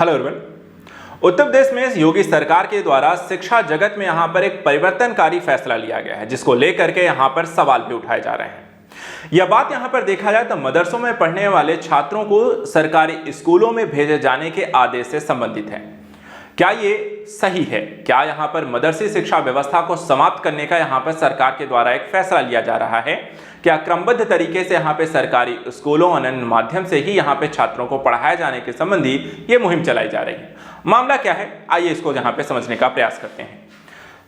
Hello everyone. Uttar Pradesh में योगी सरकार के द्वारा शिक्षा जगत में यहां पर एक परिवर्तनकारी फैसला लिया गया है, जिसको लेकर के यहां पर सवाल भी उठाए जा रहे हैं। यह बात यहां पर देखा जाए तो मदरसों में पढ़ने वाले छात्रों को सरकारी स्कूलों में भेजे जाने के आदेश से संबंधित है। क्या ये सही है? क्या यहां पर मदरसी शिक्षा व्यवस्था को समाप्त करने का यहां पर सरकार के द्वारा एक फैसला लिया जा रहा है? क्या क्रमबद्ध तरीके से यहाँ पे सरकारी स्कूलों और अन्य माध्यम से ही यहाँ पे छात्रों को पढ़ाए जाने के संबंधी ये मुहिम चलाई जा रही है? मामला क्या है, आइए इसको यहाँ पे समझने का प्रयास करते हैं।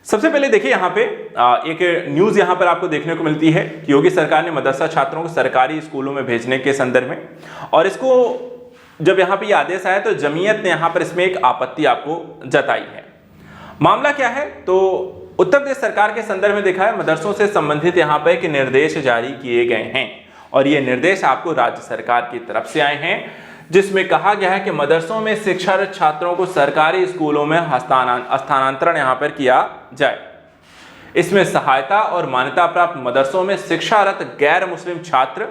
सबसे पहले देखिए, यहाँ पे एक न्यूज यहाँ पर आपको देखने को मिलती है कि योगी सरकार ने मदरसा छात्रों को सरकारी स्कूलों में भेजने के संदर्भ में, और इसको जब यहाँ पे ये आदेश आया तो जमीयत ने यहाँ पर इसमें एक आपत्ति आपको जताई है। मामला क्या है, तो उत्तर प्रदेश सरकार के संदर्भ में देखा है, मदरसों से संबंधित यहाँ पर एक निर्देश जारी किए गए हैं और ये निर्देश आपको राज्य सरकार की तरफ से आए हैं, जिसमें कहा गया है कि मदरसों में शिक्षारत छात्रों को सरकारी स्कूलों में स्थानांतरण यहाँ पर किया जाए। इसमें सहायता और मान्यता प्राप्त मदरसों में शिक्षारत गैर मुस्लिम छात्र,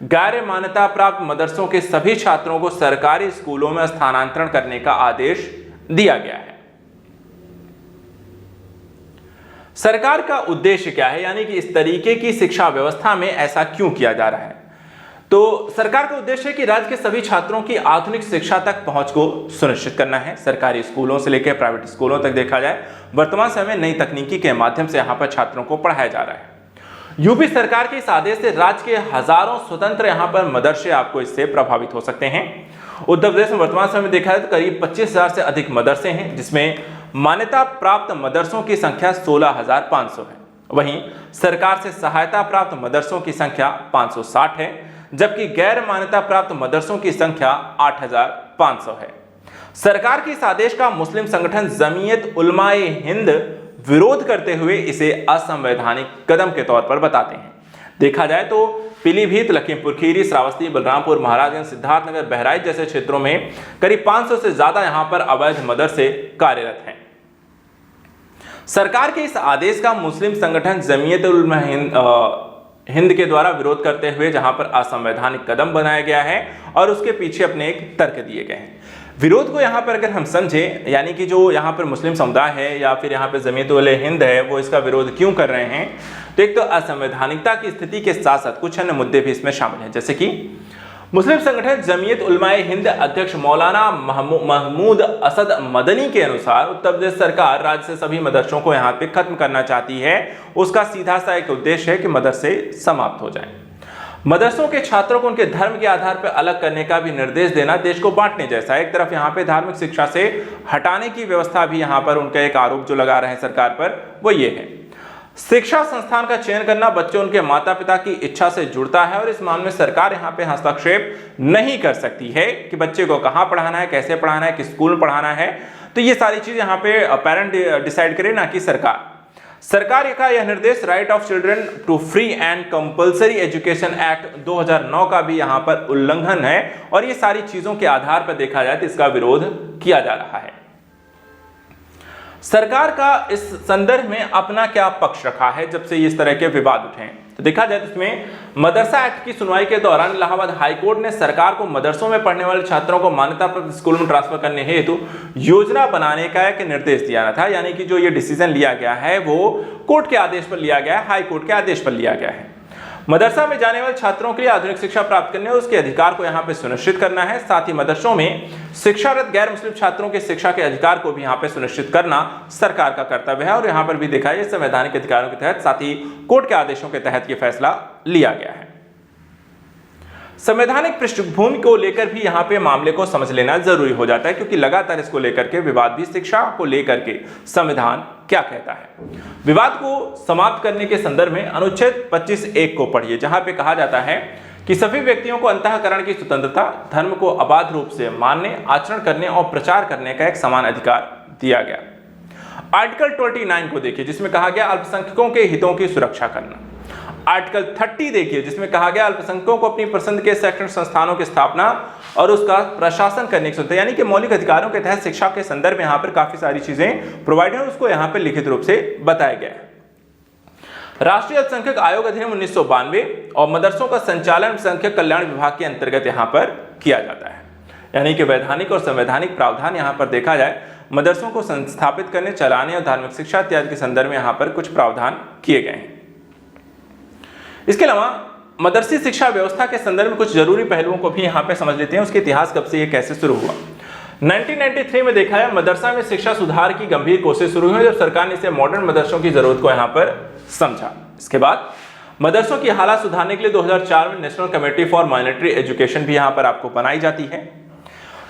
गैर मान्यता प्राप्त मदरसों के सभी छात्रों को सरकारी स्कूलों में स्थानांतरण करने का आदेश दिया गया है। सरकार का उद्देश्य क्या है, यानी कि इस तरीके की शिक्षा व्यवस्था में ऐसा क्यों किया जा रहा है? तो सरकार का उद्देश्य है कि राज्य के सभी छात्रों की आधुनिक शिक्षा तक पहुंच को सुनिश्चित करना है। सरकारी स्कूलों से लेकर प्राइवेट स्कूलों तक देखा जाए, वर्तमान समय में नई तकनीकी के माध्यम से यहां पर छात्रों को पढ़ाया जा रहा है। यूपी सरकार के इस आदेश से राज्य के हजारों स्वतंत्र यहां पर मदरसे आपको इससे प्रभावित हो सकते हैं। उत्तर प्रदेश में वर्तमान समय में देखा जाए तो करीब 25,000 से अधिक मदरसे हैं, जिसमें मान्यता प्राप्त मदरसों की संख्या 16,500 है। वहीं सरकार से सहायता प्राप्त मदरसों की संख्या 560 है, जबकि गैर मान्यता प्राप्त मदरसों की संख्या 8,500 है। सरकार के इस आदेश का मुस्लिम संगठन जमीयत उलमाए हिंद विरोध करते हुए इसे असंवैधानिक कदम के तौर पर बताते हैं। देखा जाए तो पीलीभीत, लखीमपुर खीरी, श्रावस्ती, बलरामपुर, महाराजगंज, सिद्धार्थनगर, बहराइच जैसे क्षेत्रों में करीब 500 से ज्यादा यहां पर अवैध मदरसे कार्यरत हैं। सरकार के इस आदेश का मुस्लिम संगठन जमीयत उलमा हिंद के द्वारा विरोध करते हुए जहां पर असंवैधानिक कदम बनाया गया है और उसके पीछे अपने एक तर्क दिए गए हैं। विरोध को यहां पर अगर हम समझें, यानी कि जो यहां पर मुस्लिम समुदाय है या फिर यहां पर जमीयत उल हिंद है, वो इसका विरोध क्यों कर रहे हैं, तो एक तो असंवैधानिकता की स्थिति के साथ साथ कुछ अन्य मुद्दे भी इसमें शामिल हैं, जैसे कि मुस्लिम संगठन जमीयत उलमाए हिंद अध्यक्ष मौलाना महमूद असद मदनी के अनुसार उत्तर प्रदेश सरकार राज्य से सभी मदरसों को यहाँ पे खत्म करना चाहती है। उसका सीधा सा एक उद्देश्य है कि मदरसे समाप्त हो जाएं। मदरसों के छात्रों को उनके धर्म के आधार पर अलग करने का भी निर्देश देना देश को बांटने जैसा है। एक तरफ यहाँ पे धार्मिक शिक्षा से हटाने की व्यवस्था भी यहाँ पर उनका एक आरोप जो लगा रहे हैं सरकार पर, वो ये है। शिक्षा संस्थान का चयन करना बच्चों उनके माता पिता की इच्छा से जुड़ता है और इस मामले में सरकार यहाँ पे हस्तक्षेप नहीं कर सकती है कि बच्चे को कहाँ पढ़ाना है, कैसे पढ़ाना है, किस स्कूल में पढ़ाना है। तो ये सारी चीज यहाँ पे पेरेंट डिसाइड करे, ना कि सरकार। सरकार का यह निर्देश right of children to free and compulsory education act 2009 का भी यहाँ पर उल्लंघन है और ये सारी चीजों के आधार पर देखा जाए तो इसका विरोध किया जा रहा है। सरकार का इस संदर्भ में अपना क्या पक्ष रखा है जब से इस तरह के विवाद उठे हैं, तो देखा जाए तो इसमें मदरसा एक्ट की सुनवाई के दौरान इलाहाबाद हाईकोर्ट ने सरकार को मदरसों में पढ़ने वाले छात्रों को मान्यता प्राप्त स्कूल में ट्रांसफर करने हेतु योजना बनाने का एक निर्देश दिया था। यानी कि जो ये डिसीजन लिया गया है वो कोर्ट के आदेश पर लिया गया है, हाई कोर्ट के आदेश पर लिया गया है। मदरसा में जाने वाले छात्रों के लिए आधुनिक शिक्षा प्राप्त करने और उसके अधिकार को यहाँ पे सुनिश्चित करना है। साथ ही मदरसों में शिक्षारत गैर मुस्लिम छात्रों के शिक्षा के अधिकार को भी यहाँ पे सुनिश्चित करना सरकार का कर्तव्य है और यहाँ पर भी देखा है संवैधानिक अधिकारों के तहत, साथ ही कोर्ट के आदेशों के तहत ये फैसला लिया गया है। संवैधानिक पृष्ठभूमि को लेकर भी यहाँ पे मामले को समझ लेना जरूरी हो जाता है, क्योंकि लगातार इसको लेकर के विवाद भी शिक्षा को लेकर के संविधान क्या कहता है। विवाद को समाप्त करने के संदर्भ में अनुच्छेद 25(1) को पढ़िए, जहां पे कहा जाता है कि सभी व्यक्तियों को अंतःकरण की स्वतंत्रता, धर्म को अबाध रूप से मानने, आचरण करने और प्रचार करने का एक समान अधिकार दिया गया। आर्टिकल 29 को देखिए, जिसमें कहा गया अल्पसंख्यकों के हितों की सुरक्षा करना। आर्टिकल 30 देखिए, जिसमें कहा गया अल्पसंख्यकों को अपनी पसंद के शैक्षणिक संस्थानों की स्थापना और उसका प्रशासन करने की स्वतंत्रता, यानी कि मौलिक अधिकारों के तहत शिक्षा के संदर्भ में यहाँ पर काफी सारी चीजें प्रोवाइड है, उसको यहाँ पर लिखित रूप से बताया गया है। राष्ट्रीय अल्पसंख्यक आयोग अधिनियम 1992 और मदरसों का संचालन अल्पसंख्यक कल्याण विभाग के अंतर्गत यहाँ पर किया जाता है। यानी कि वैधानिक और संवैधानिक प्रावधान यहाँ पर देखा जाए, मदरसों को संस्थापित करने, चलाने और धार्मिक शिक्षा इत्यादि के संदर्भ में यहाँ पर कुछ प्रावधान किए गए हैं। इसके अलावा मदरसी शिक्षा व्यवस्था के संदर्भ में कुछ जरूरी पहलुओं को भी यहाँ पे समझ लेते हैं। उसके इतिहास कब से ये कैसे शुरू हुआ। 1993 में देखा है मदरसा में शिक्षा सुधार की गंभीर कोशिश शुरू हुई जब सरकार ने इसे मॉडर्न मदरसों की जरूरत को यहाँ पर समझा। इसके बाद मदरसों की हालत सुधारने के लिए 2004 में national committee for minority education भी यहाँ पर आपको बनाई जाती है।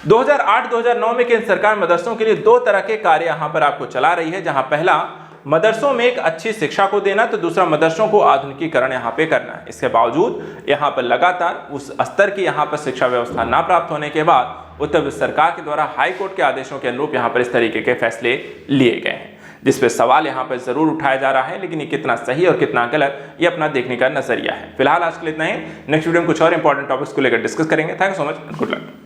2008-2009 में केंद्र सरकार मदरसों के लिए दो तरह के कार्य यहाँ पर आपको चला रही है, जहां पहला मदरसों में एक अच्छी शिक्षा को देना, तो दूसरा मदरसों को आधुनिकीकरण यहाँ पे करना है। इसके बावजूद यहाँ पर लगातार उस स्तर की यहाँ पर शिक्षा व्यवस्था ना प्राप्त होने के बाद उत्तर प्रदेश सरकार के द्वारा हाई कोर्ट के आदेशों के अनुरूप यहाँ पर इस तरीके के फैसले लिए गए हैं, जिस पे सवाल यहाँ पर जरूर उठाया जा रहा है, लेकिन ये कितना सही और कितना गलत ये अपना देखने का नजरिया है। फिलहाल आज के लिए इतना ही। नेक्स्ट वीडियो में कुछ और इंपॉर्टेंट टॉपिक्स को लेकर डिस्कस करेंगे। Thank you so much, good luck.